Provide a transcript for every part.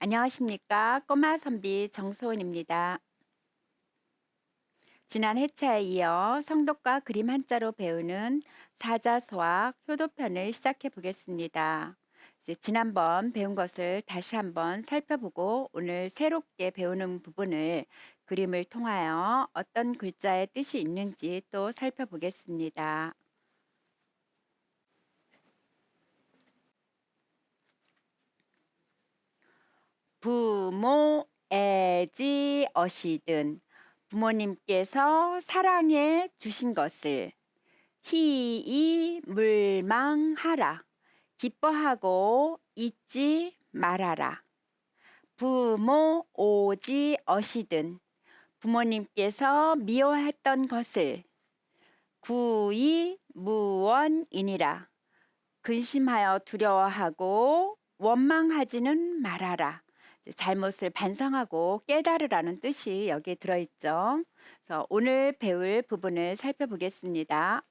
안녕하십니까. 꼬마 선비 정소은입니다. 지난 회차에 이어 성독과 그림 한자로 배우는 사자소학 효도편을 시작해 보겠습니다. 이제 지난번 배운 것을 다시 한번 살펴보고 오늘 새롭게 배우는 부분을 그림을 통하여 어떤 글자의 뜻이 있는지 또 살펴보겠습니다. 부모, 애지, 어시든 부모님께서 사랑해 주신 것을 희이 물망하라. 기뻐하고 잊지 말아라. 부모 오지 어시든 부모님께서 미워했던 것을 구이 무원이니라. 근심하여 두려워하고 원망하지는 말아라. 잘못을 반성하고 깨달으라는 뜻이 여기에 들어있죠. 그래서 오늘 배울 부분을 살펴보겠습니다.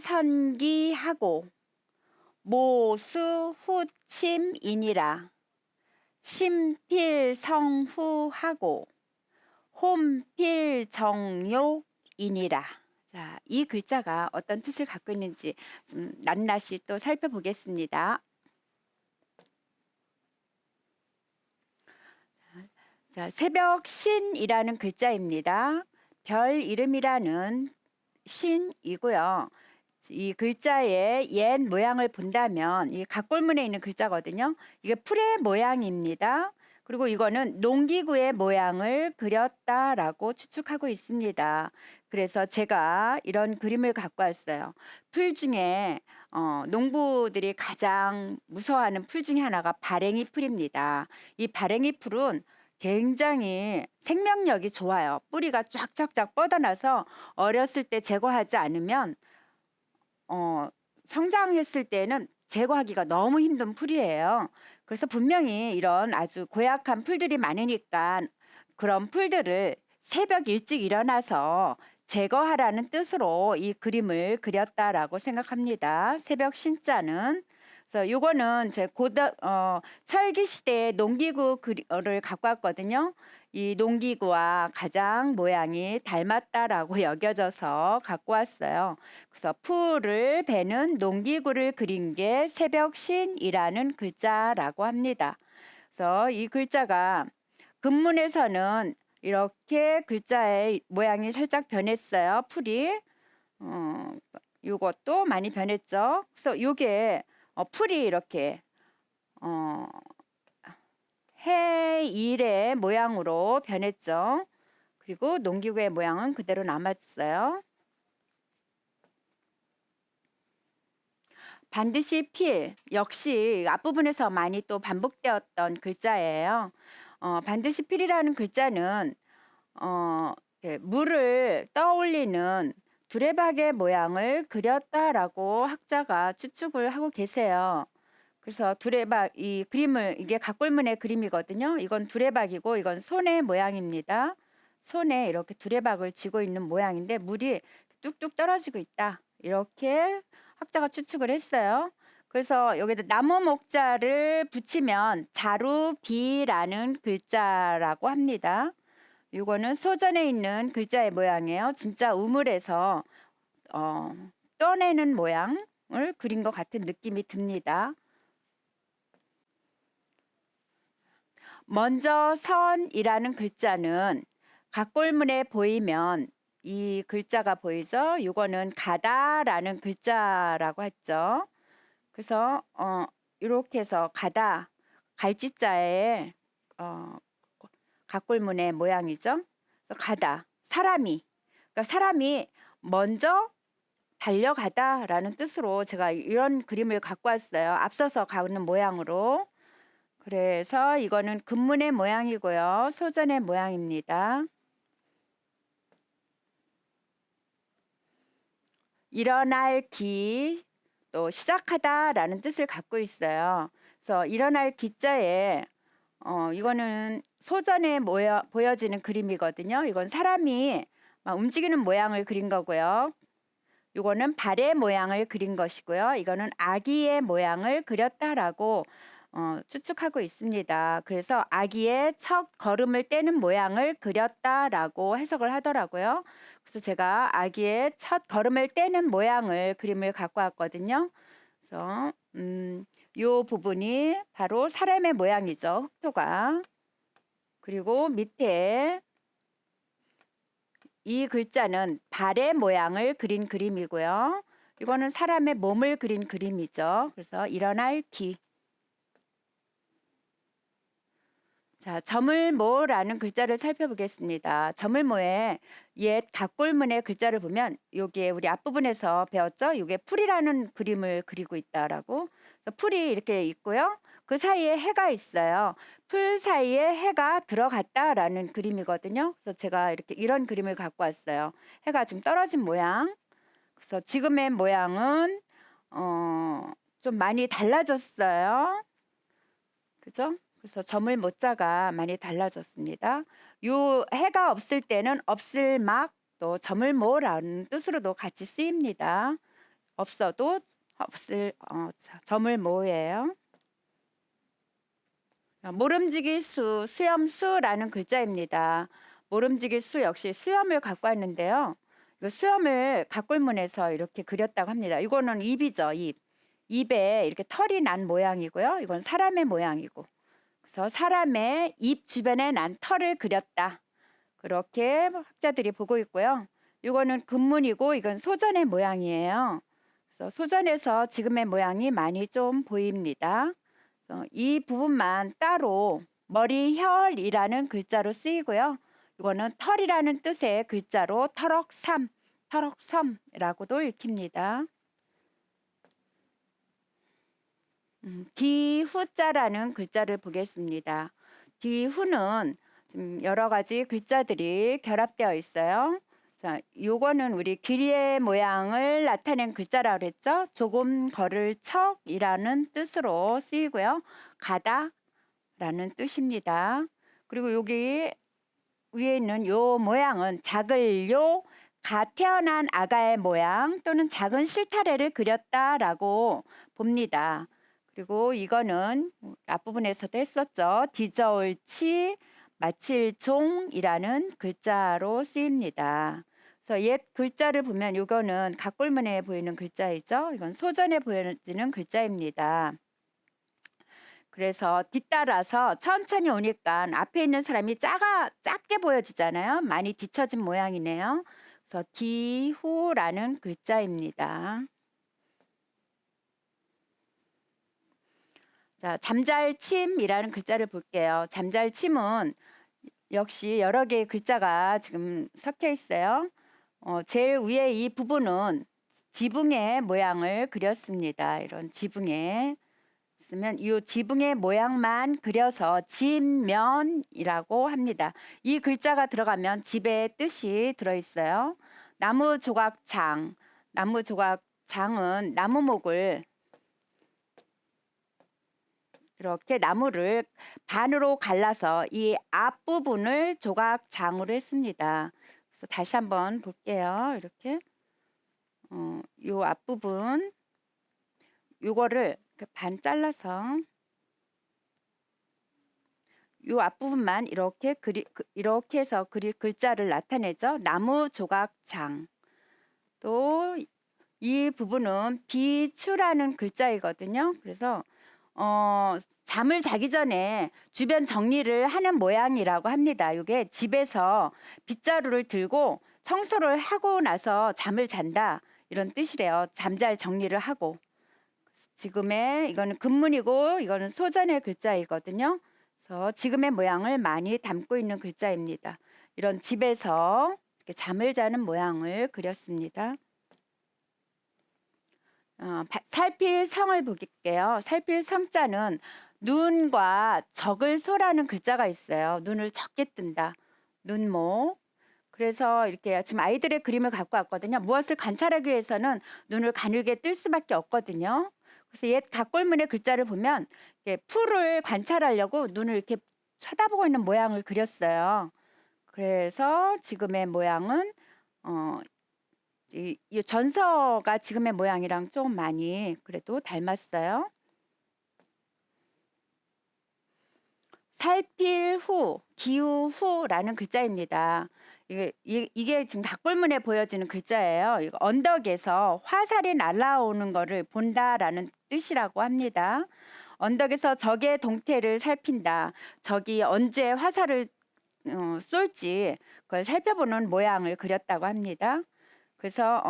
신필선기하고 모수후침이니라. 심필성후하고 홈필정욕이니라. 자, 이 글자가 어떤 뜻을 갖고 있는지 좀 낱낱이 또 살펴보겠습니다. 자, 새벽신이라는 글자입니다. 별 이름이라는 신이고요. 이 글자의 옛 모양을 본다면 이 각골문에 있는 글자거든요. 이게 풀의 모양입니다. 그리고 이거는 농기구의 모양을 그렸다라고 추측하고 있습니다. 그래서 제가 이런 그림을 갖고 왔어요. 풀 중에 농부들이 가장 무서워하는 풀 중에 하나가 발행이 풀입니다. 이 발행이 풀은 굉장히 생명력이 좋아요. 뿌리가 쫙쫙쫙 뻗어나서 어렸을 때 제거하지 않으면 성장했을 때는 제거하기가 너무 힘든 풀이에요. 그래서 분명히 이런 아주 고약한 풀들이 많으니까 그런 풀들을 새벽 일찍 일어나서 제거하라는 뜻으로 이 그림을 그렸다라고 생각합니다. 새벽 신자는. 그래서 요거는 제 철기 시대의 농기구를 갖고 왔거든요. 이 농기구와 가장 모양이 닮았다라고 여겨져서 갖고 왔어요. 그래서 풀을 베는 농기구를 그린 게 새벽신이라는 글자라고 합니다. 그래서 이 글자가 금문에서는 이렇게 글자의 모양이 살짝 변했어요. 풀이. 요것도 많이 변했죠. 그래서 요게 풀이 이렇게 해일의 모양으로 변했죠. 그리고 농기구의 모양은 그대로 남았어요. 반드시 필, 역시 앞부분에서 많이 또 반복되었던 글자예요. 반드시 필이라는 글자는 물을 떠올리는 두레박의 모양을 그렸다라고 학자가 추측을 하고 계세요. 그래서 두레박 이 그림을 이게 각골문의 그림이거든요. 이건 두레박이고 이건 손의 모양입니다. 손에 이렇게 두레박을 쥐고 있는 모양인데 물이 뚝뚝 떨어지고 있다. 이렇게 학자가 추측을 했어요. 그래서 여기다 나무 목자를 붙이면 자루비라는 글자라고 합니다. 이거는 소전에 있는 글자의 모양이에요. 진짜 우물에서 떠내는 모양을 그린 것 같은 느낌이 듭니다. 먼저 선이라는 글자는 각골문에 보이면 이 글자가 보이죠? 이거는 가다라는 글자라고 했죠. 그래서 이렇게 해서 가다 갈지자의 각골문의 모양이죠. 가다 사람이 그러니까 사람이 먼저 달려가다라는 뜻으로 제가 이런 그림을 갖고 왔어요. 앞서서 가는 모양으로. 그래서 이거는 금문의 모양이고요. 소전의 모양입니다. 일어날 기, 또 시작하다라는 뜻을 갖고 있어요. 그래서 일어날 기자에 이거는 소전에 보여지는 그림이거든요. 이건 사람이 막 움직이는 모양을 그린 거고요. 요거는 발의 모양을 그린 것이고요. 이거는 아기의 모양을 그렸다라고 추측하고 있습니다. 그래서 아기의 첫 걸음을 떼는 모양을 그렸다라고 해석을 하더라고요. 그래서 제가 아기의 첫 걸음을 떼는 모양을 그림을 갖고 왔거든요. 그래서 요 부분이 바로 사람의 모양이죠. 흑토가. 그리고 밑에 이 글자는 발의 모양을 그린 그림이고요. 이거는 사람의 몸을 그린 그림이죠. 그래서 일어날 기. 자, 저물모라는 글자를 살펴보겠습니다. 저물모의 옛 각골문의 글자를 보면 여기에 우리 앞부분에서 배웠죠? 이게 풀이라는 그림을 그리고 있다라고. 그래서 풀이 이렇게 있고요. 그 사이에 해가 있어요. 풀 사이에 해가 들어갔다라는 그림이거든요. 그래서 제가 이렇게 이런 그림을 갖고 왔어요. 해가 지금 떨어진 모양. 그래서 지금의 모양은 좀 많이 달라졌어요. 그죠? 그래서 점을 모자가 많이 달라졌습니다. 요 해가 없을 때는 없을 막 또 점을 모라는 뜻으로도 같이 쓰입니다. 없어도 없을 점을 모예요. 모름지기 수, 수염수라는 글자입니다. 모름지기 수 역시 수염을 갖고 왔는데요. 이 수염을 각골문에서 이렇게 그렸다고 합니다. 이거는 입이죠, 입. 입에 이렇게 털이 난 모양이고요. 이건 사람의 모양이고. 그래서 사람의 입 주변에 난 털을 그렸다. 그렇게 학자들이 보고 있고요. 이거는 금문이고 이건 소전의 모양이에요. 그래서 소전에서 지금의 모양이 많이 좀 보입니다. 이 부분만 따로 머리혈이라는 글자로 쓰이고요. 이거는 털이라는 뜻의 글자로 털억삼, 털억섬이라고도 읽힙니다. 디후자라는 글자를 보겠습니다. 디후는 좀 여러 가지 글자들이 결합되어 있어요. 자, 요거는 우리 길이의 모양을 나타낸 글자라고 그랬죠. 조금 걸을 척이라는 뜻으로 쓰이고요. 가다라는 뜻입니다. 그리고 여기 위에 있는 요 모양은 작을 요 갓 태어난 아가의 모양 또는 작은 실타래를 그렸다라고 봅니다. 그리고 이거는 앞부분에서도 했었죠. 디저울치 마칠종이라는 글자로 쓰입니다. 그래서 옛 글자를 보면 이거는 각골문에 보이는 글자이죠. 이건 소전에 보여지는 글자입니다. 그래서 뒤따라서 천천히 오니까 앞에 있는 사람이 작게 보여지잖아요. 많이 뒤처진 모양이네요. 그래서 디후라는 글자입니다. 자, 잠잘침이라는 글자를 볼게요. 잠잘침은 역시 여러 개의 글자가 지금 섞여 있어요. 제일 위에 이 부분은 지붕의 모양을 그렸습니다. 이런 지붕에 쓰면 이 지붕의 모양만 그려서 집면이라고 합니다. 이 글자가 들어가면 집의 뜻이 들어있어요. 나무 조각장, 나무 조각장은 나무목을 이렇게 나무를 반으로 갈라서 이 앞부분을 조각장으로 했습니다. 그래서 다시 한번 볼게요. 이렇게 요 앞부분 요거를 반 잘라서 요 앞부분만 이렇게 이렇게 해서 글자를 나타내죠. 나무 조각장. 또 이 부분은 비추라는 글자이거든요. 그래서 잠을 자기 전에 주변 정리를 하는 모양이라고 합니다. 이게 집에서 빗자루를 들고 청소를 하고 나서 잠을 잔다 이런 뜻이래요. 잠잘 정리를 하고. 지금의 이거는 금문이고 이거는 소전의 글자이거든요. 그래서 지금의 모양을 많이 담고 있는 글자입니다. 이런 집에서 이렇게 잠을 자는 모양을 그렸습니다. 살필 성을 볼게요. 살필 성자는 눈과 적을 소라는 글자가 있어요. 눈을 적게 뜬다. 눈목. 그래서 이렇게 지금 아이들의 그림을 갖고 왔거든요. 무엇을 관찰하기 위해서는 눈을 가늘게 뜰 수밖에 없거든요. 그래서 옛 각골문의 글자를 보면 풀을 관찰하려고 눈을 이렇게 쳐다보고 있는 모양을 그렸어요. 그래서 지금의 모양은 이 전서가 지금의 모양이랑 좀 많이 그래도 닮았어요. 살필 후, 기우 후라는 글자입니다. 이게 지금 각골문에 보여지는 글자예요. 이거 언덕에서 화살이 날아오는 거를 본다라는 뜻이라고 합니다. 언덕에서 적의 동태를 살핀다. 적이 언제 화살을 쏠지 그걸 살펴보는 모양을 그렸다고 합니다. 그래서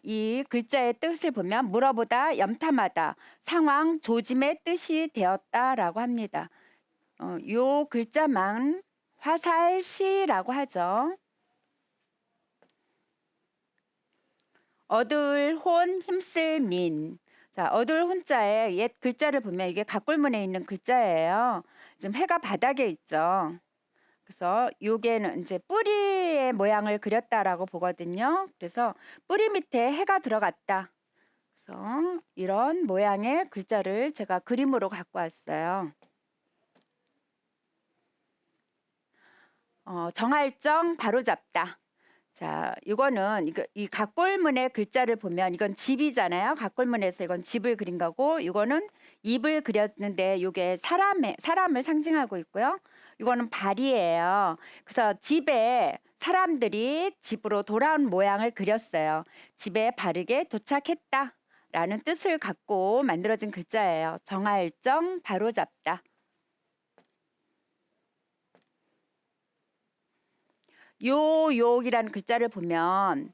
이 글자의 뜻을 보면 물어보다, 염탐하다, 상황, 조짐의 뜻이 되었다라고 합니다. 요 글자만 화살시라고 하죠. 얻을 혼 힘쓸 민. 자, 얻을 혼자의 옛 글자를 보면 이게 각골문에 있는 글자예요. 지금 해가 바닥에 있죠. 그래서 요게는 이제 뿌리의 모양을 그렸다라고 보거든요. 그래서 뿌리 밑에 해가 들어갔다. 그래서 이런 모양의 글자를 제가 그림으로 갖고 왔어요. 정할정 바로잡다. 자, 이거는 이 각골문의 글자를 보면 이건 집이잖아요. 각골문에서 이건 집을 그린 거고, 이거는 입을 그렸는데 이게 사람을 상징하고 있고요. 이거는 발이에요. 그래서 집에 사람들이 집으로 돌아온 모양을 그렸어요. 집에 바르게 도착했다라는 뜻을 갖고 만들어진 글자예요. 정할정 바로잡다. 욕이라는 글자를 보면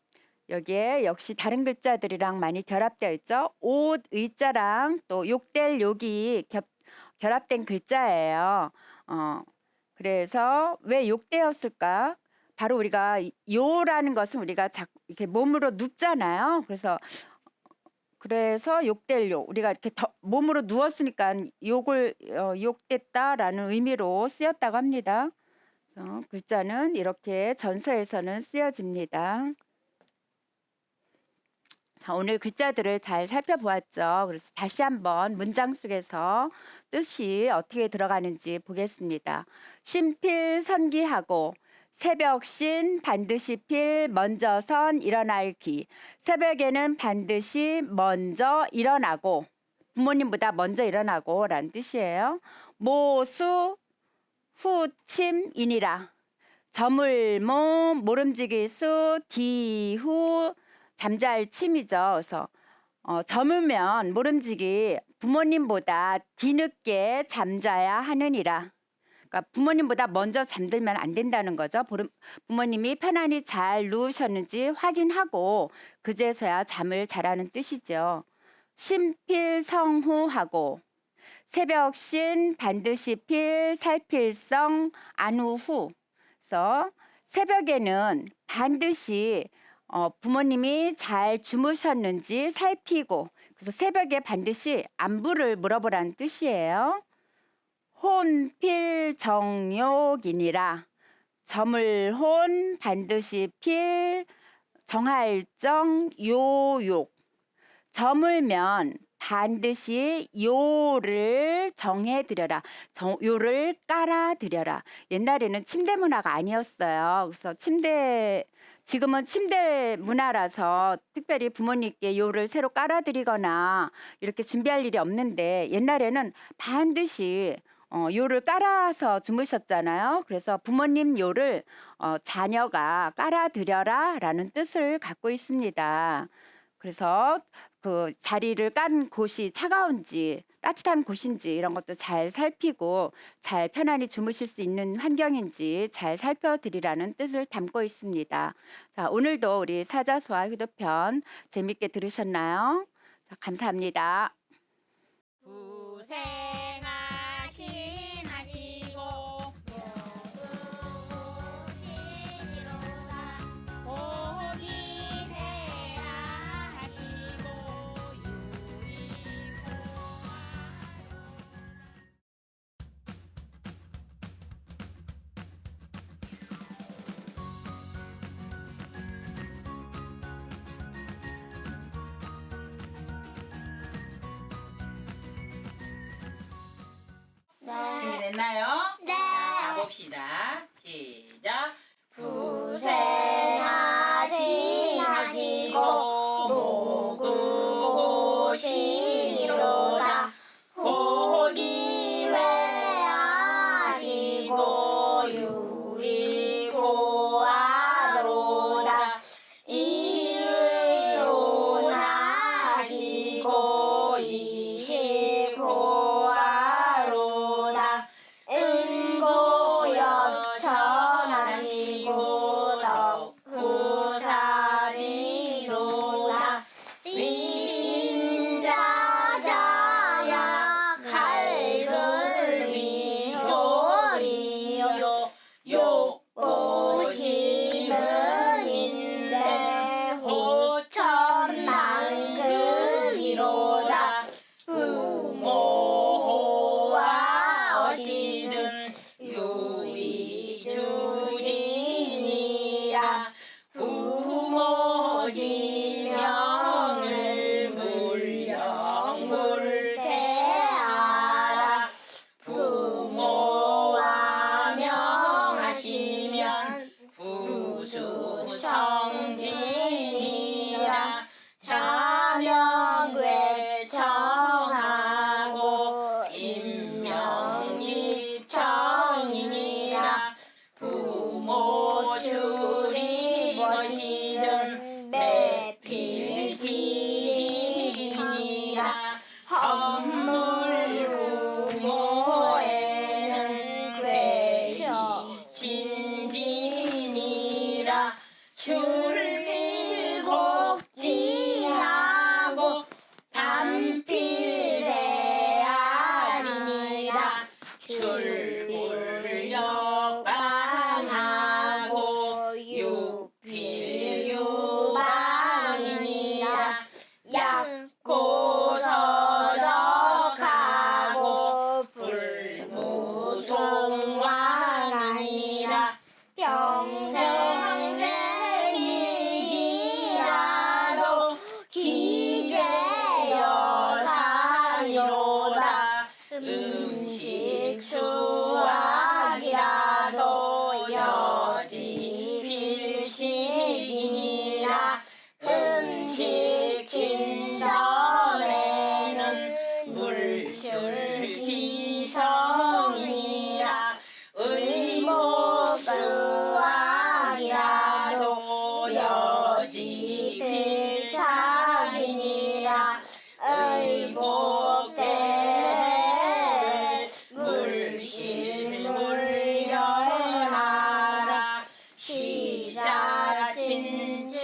여기에 역시 다른 글자들이랑 많이 결합되어 있죠. 옷 의자랑 또 욕될 욕이 결합된 글자예요. 그래서 왜 욕되었을까? 바로 우리가 요라는 것은 우리가 이렇게 몸으로 눕잖아요. 그래서 욕될 욕, 우리가 이렇게 몸으로 누웠으니까 욕됐다라는 의미로 쓰였다고 합니다. 글자는 이렇게 전서에서는 쓰여집니다. 자, 오늘 글자들을 잘 살펴보았죠. 그래서 다시 한번 문장 속에서 뜻이 어떻게 들어가는지 보겠습니다. 신필선기하고 새벽신 반드시 필 먼저 선 일어날 기. 새벽에는 반드시 먼저 일어나고, 부모님보다 먼저 일어나고 라는 뜻이에요. 모수 후침이니라. 저물모 모름지기수 뒤후 잠잘 침이죠. 그래서 저물면 모름지기 부모님보다 뒤늦게 잠자야 하느니라. 그러니까 부모님보다 먼저 잠들면 안 된다는 거죠. 부모님이 편안히 잘 누우셨는지 확인하고 그제서야 잠을 자라는 뜻이죠. 심필성후하고 새벽신 반드시 필 살필성 안우후. 그래서 새벽에는 반드시 부모님이 잘 주무셨는지 살피고, 그래서 새벽에 반드시 안부를 물어보라는 뜻이에요. 혼필정욕이니라. 저물혼 반드시 필 정할정 요욕. 저물면 반드시 요를 정해드려라. 요를 깔아드려라. 옛날에는 침대 문화가 아니었어요. 그래서 지금은 침대 문화라서 특별히 부모님께 요를 새로 깔아드리거나 이렇게 준비할 일이 없는데, 옛날에는 반드시 요를 깔아서 주무셨잖아요. 그래서 부모님 요를 자녀가 깔아드려라 라는 뜻을 갖고 있습니다. 그래서 그 자리를 깐 곳이 차가운지 따뜻한 곳인지 이런 것도 잘 살피고 잘 편안히 주무실 수 있는 환경인지 잘 살펴드리라는 뜻을 담고 있습니다. 자, 오늘도 우리 사자소와 효도편 재밌게 들으셨나요? 자, 감사합니다. 고생하시고 모두 복이 되라 하시고 준비됐나요? 네. 자, 봅시다. 시작. 고생하시고 음식 수확이라도 여지 필식이니라 음식 진전에는 물줄기성이라 의복 수확이라도 여지 필착이니라 의복대 물실물연하라 시자 친측에는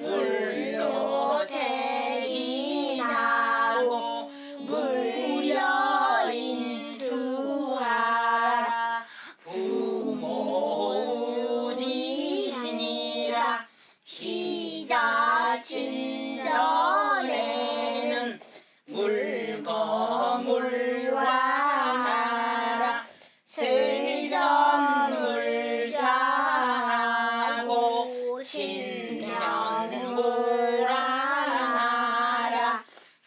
물로 책이 나고 물여인투하라 부모지신이라 시자 친전에는 물거물화하라 슬전물자하고 친명고라하라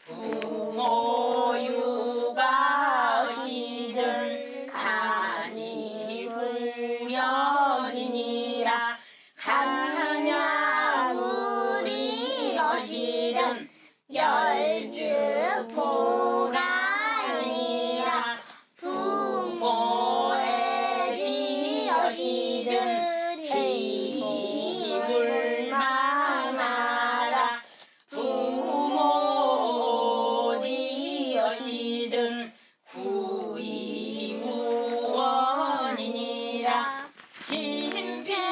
부모육아시든 간이불연이니라 간야물이 것이든 열즈보간이니라 부모애지여시든 희불망하라 부모지여시든 구이무원이니라 신필선기하고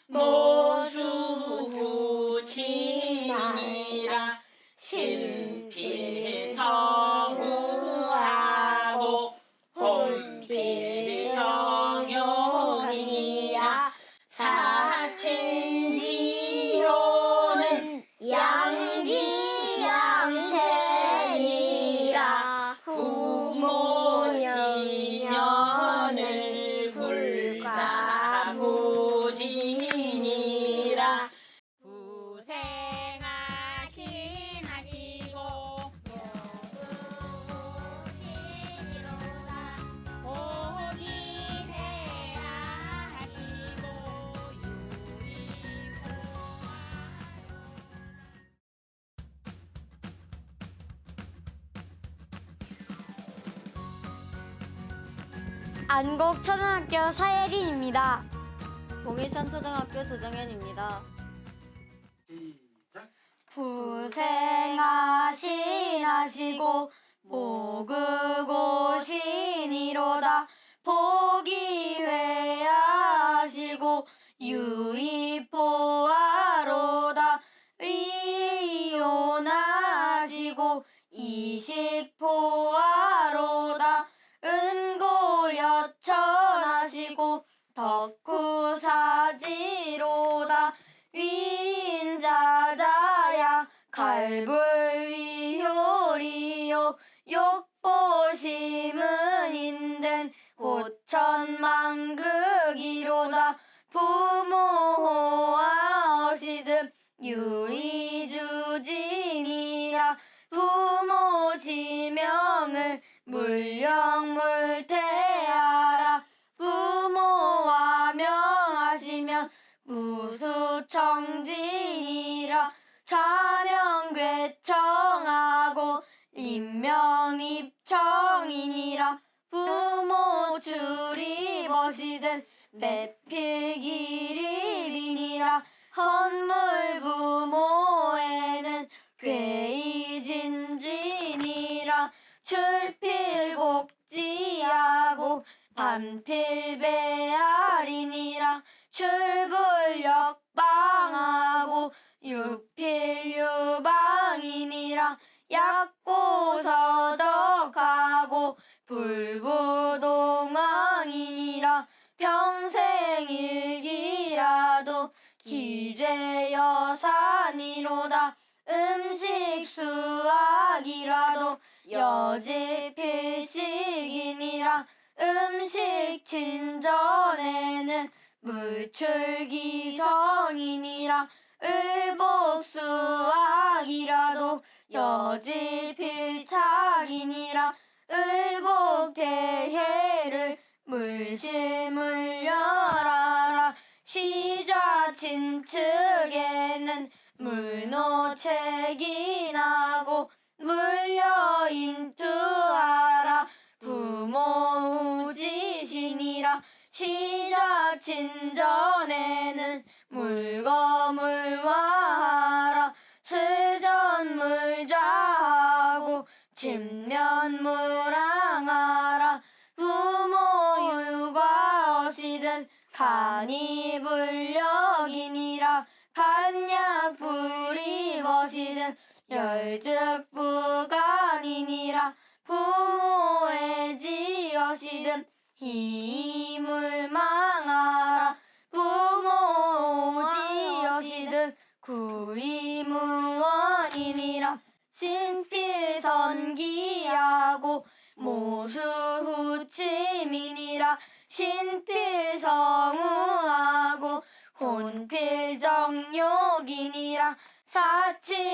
모수구친이니라 신필성우하고 혼필정용이니라 사친지로는 양지양체니라 부모진년을 불가부지니라 고생하시고 모두신이로다 복이 되라 하시고 안곡초등학교 사예린입니다. 봉일천 초등학교 조정현입니다. 고생하시고 모그고신이로다 복이 회하시고 유의포하로다 의이혼하시고 이식포하로다 은고여천하시고 덕후사지로다 위인자자야 갈불위효리요 욕보심은 인된 고천만극이로다 부모호하시듯 유의주진이라 부모지명을 물령물태하라 부모와 명하시면 무수청진이라 좌명괴청하고 임명입청이니라 부모 출입어시든 매필기립이니라 헌물부모에는 괴이진진이라 출필곡지하고 반필배알이니라 출불역방하고 육필유방이니라 약고서적하고 불부동왕이니라 평생일기라도 기죄여산이로다 음식수학이라도 여지필식이니라 음식 진전에는 물출기성이니라 의복수악이라도 여지필착이니라. 의복대해를 물심을 열어라. 시좌친측에는 물노책이 나고 물려인투하라. 부모우지신이라. 시좌친전에는 물거물화하라. 스전물자하고 진면물항하라. 부모유가 어시든 간이불력이니라. 간약불이 버시든 열즉부간이니라. 부모애지여시든 희물망하라. 부모오지여시든 구이무원이니라. 신필선기하고 모수후침이니라. 신필성우하고 혼필정욕이니라. 사친지효는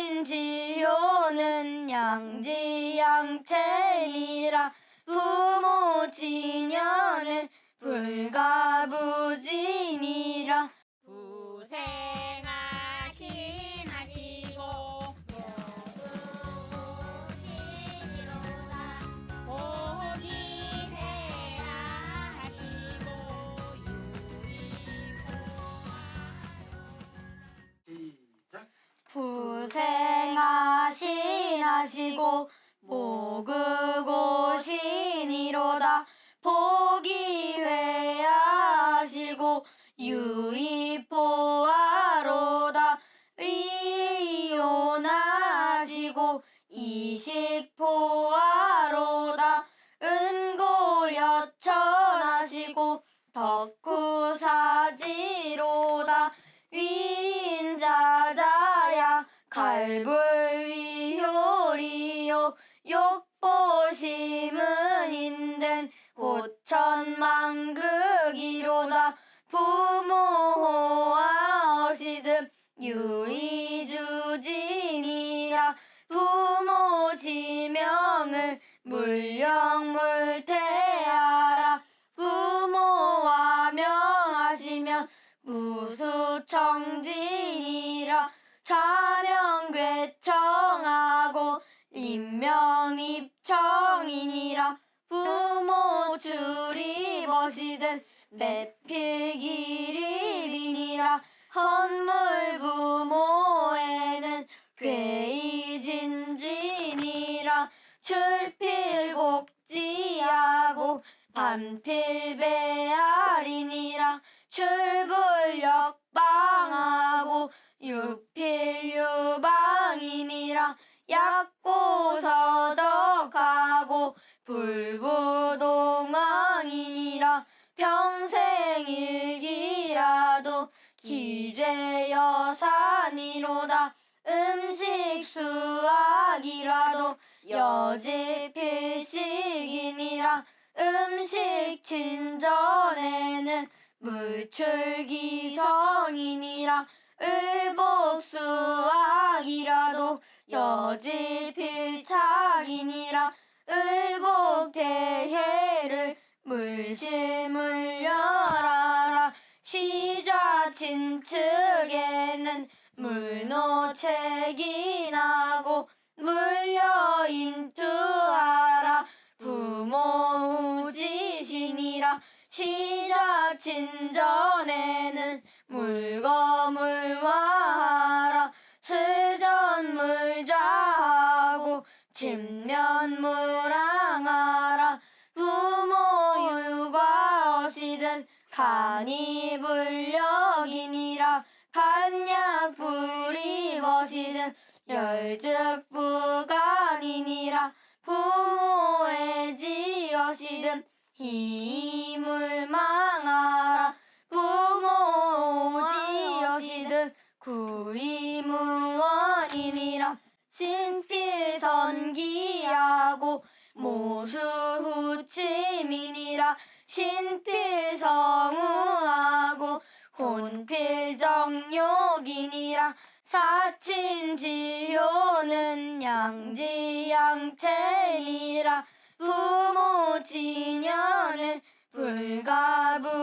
양지양체니라. 부모진연을 불가부지니라. 부생하시나시고 모구무신이로다. 복이 되야 하시고 시작. 부생하시나시고 모그고신이로다. 복이 회하시고 유의포하로다. 의이오나시고 이식포하로다. 은고여천하시고 덕후사지로다. 위인자자야 갈불위효리요. 욕보심은 인된 고천망극이로다. 부모호와 어시든 유의주진이라. 부모지명을 물령물태하라. 부모와 명하시면 무수청진이라. 자명괴청하고 인명입청이니라. 부모 출입어시든 매필기립이니라. 헌물부모에는 괴이진진이라. 출필곡지하고 반필배알이니라. 출불역방하고 육필유방이니라. 약고서적하고 불부동왕이니라. 평생일기라도 기죄여산이로다. 음식수학이라도 여지필식이니라. 음식친전에는 물출기정이니라. 의복수학이라도 여지필착이니라. 의복대해를 물심을 열어라. 시좌친측에는 물노책이 나고 물려인투하라. 부모우지신이라. 시좌친전에는 물거물화하라. 스전물자하고 진면물항하라. 부모유가 어시든 간이불력이니라. 간약불이 버시든 열즉부간이니라. 부모애지여시든 희물망하라. 부모오지여시든 구이무원이니라. 신필선기하고 모수후침이니라. 신필성우하고 혼필정욕이니라. 양지효는 양지양체니라 부모 지녀는 불가부지니라